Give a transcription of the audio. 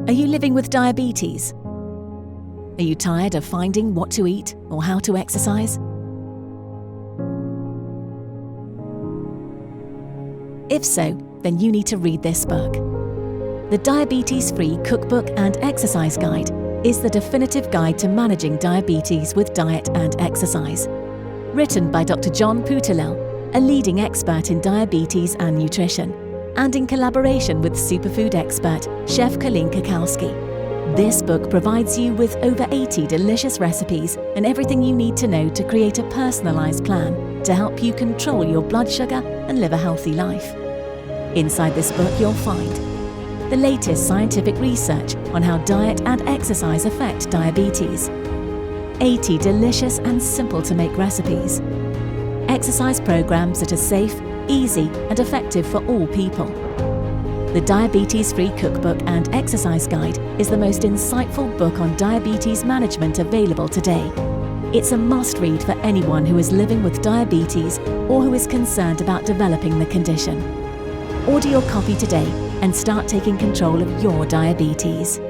Are you living with diabetes? Are you tired of finding what to eat or how to exercise? If so, then you need to read this book. The Diabetes-Free Cookbook and Exercise Guide is the definitive guide to managing diabetes with diet and exercise. Written by Dr. John Poothullil, a leading expert in diabetes and nutrition, and in collaboration with superfood expert Chef Colleen Cackowski. This book provides you with over 80 delicious recipes and everything you need to know to create a personalised plan to help you control your blood sugar and live a healthy life. Inside this book you'll find the latest scientific research on how diet and exercise affect diabetes, 80 delicious and simple to make recipes, exercise programs that are safe, easy and effective for all people. The Diabetes-Free Cookbook and Exercise Guide is the most insightful book on diabetes management available today. It's a must-read for anyone who is living with diabetes or who is concerned about developing the condition. Order your copy today and start taking control of your diabetes.